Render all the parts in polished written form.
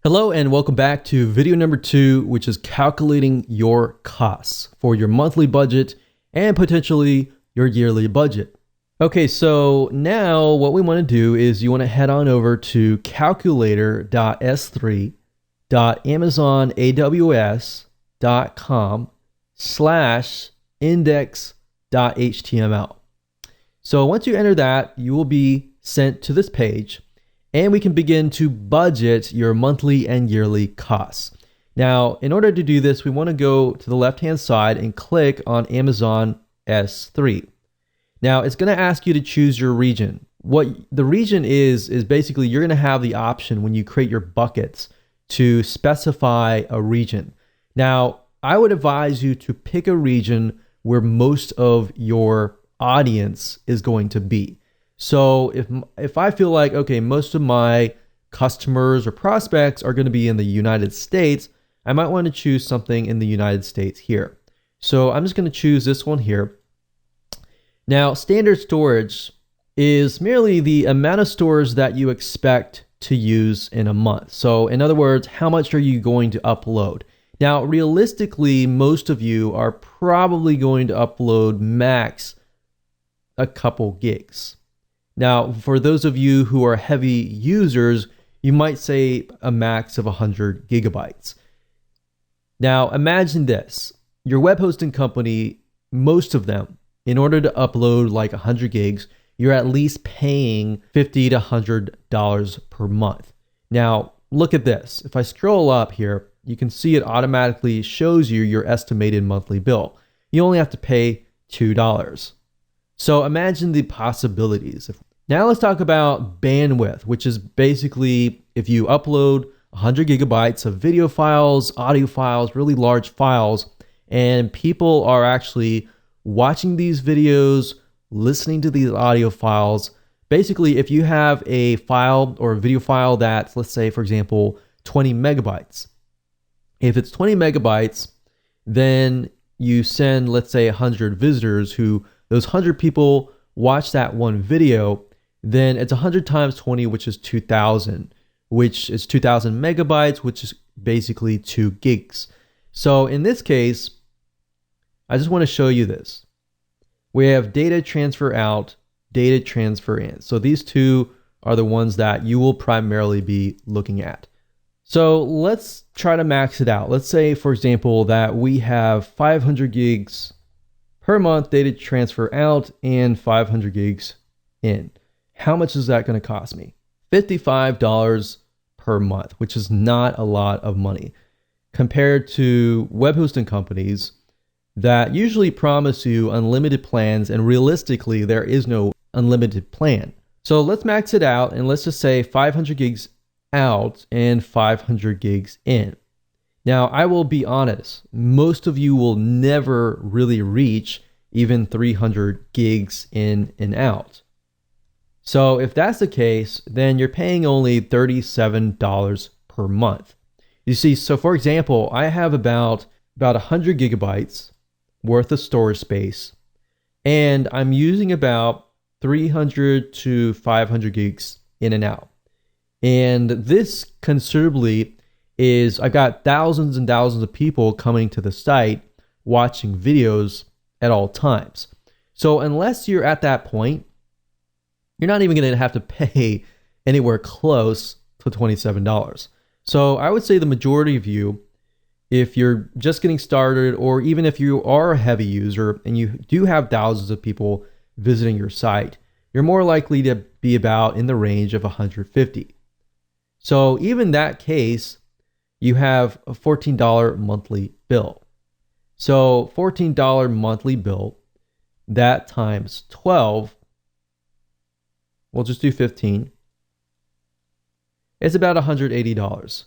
Hello and welcome back to video number 2, which is calculating your costs for your monthly budget and potentially your yearly budget. Okay, so now what we want to do is you want to head on over to calculator.s3.amazon.aws.com/index.html. So once you enter that, you will be sent to this page, and we can begin to budget your monthly and yearly costs. Now, in order to do this, we want to go to the left-hand side and click on Amazon S3. Now, it's going to ask you to choose your region. What the region is basically you're going to have the option when you create your buckets to specify a region. Now, I would advise you to pick a region where most of your audience is going to be. So if I feel like, okay, most of my customers or prospects are going to be in the United States, I might want to choose something in the United States here. So I'm just going to choose this one here. Now, standard storage is merely the amount of storage that you expect to use in a month. So in other words, how much are you going to upload? Now, realistically, most of you are probably going to upload max a couple gigs. Now, for those of you who are heavy users, you might say a max of 100 gigabytes. Now, imagine this. Your web hosting company, most of them, in order to upload like 100 gigs, you're at least paying $50 to $100 per month. Now, look at this. If I scroll up here, you can see it automatically shows you your estimated monthly bill. You only have to pay $2. So imagine the possibilities. Now let's talk about bandwidth, which is basically if you upload 100 gigabytes of video files, audio files, really large files, and people are actually watching these videos, listening to these audio files. Basically, if you have a file or a video file that's, let's say, for example, 20 megabytes. If it's 20 megabytes, then you send, let's say, 100 visitors who those 100 people watch that one video, then it's 100 times 20, which is 2,000, which is 2,000 megabytes, which is basically 2 gigs. So in this case, I just want to show you this. We have data transfer out, data transfer in. So these two are the ones that you will primarily be looking at. So let's try to max it out. Let's say, for example, that we have 500 gigs per month data transfer out and 500 gigs in. How much is that going to cost me? $55 per month, which is not a lot of money compared to web hosting companies that usually promise you unlimited plans, and realistically, there is no unlimited plan. So let's max it out and let's just say 500 gigs out and 500 gigs in. Now, I will be honest, most of you will never really reach even 300 gigs in and out. So if that's the case, then you're paying only $37 per month. You see, so for example, I have about 100 gigabytes worth of storage space, and I'm using about 300 to 500 gigs in and out. And this considerably is, I've got thousands and thousands of people coming to the site watching videos at all times. So unless you're at that point, you're not even going to have to pay anywhere close to $27. So I would say the majority of you, if you're just getting started, or even if you are a heavy user and you do have thousands of people visiting your site, you're more likely to be about in the range of 150. So even that case, you have a $14 monthly bill. So $14 monthly bill, that times 12, we'll just do 15. It's about $180.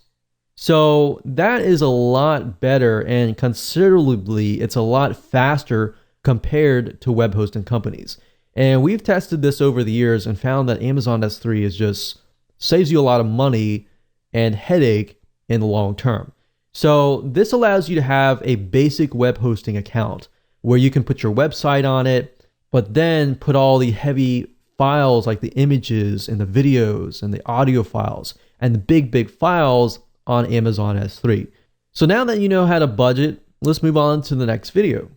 So that is a lot better, and considerably, it's a lot faster compared to web hosting companies. And we've tested this over the years and found that Amazon S3 is just saves you a lot of money and headache in the long term. So this allows you to have a basic web hosting account where you can put your website on it, but then put all the heavy files like the images and the videos and the audio files and the big files on Amazon S3. So now that you know how to budget, let's move on to the next video.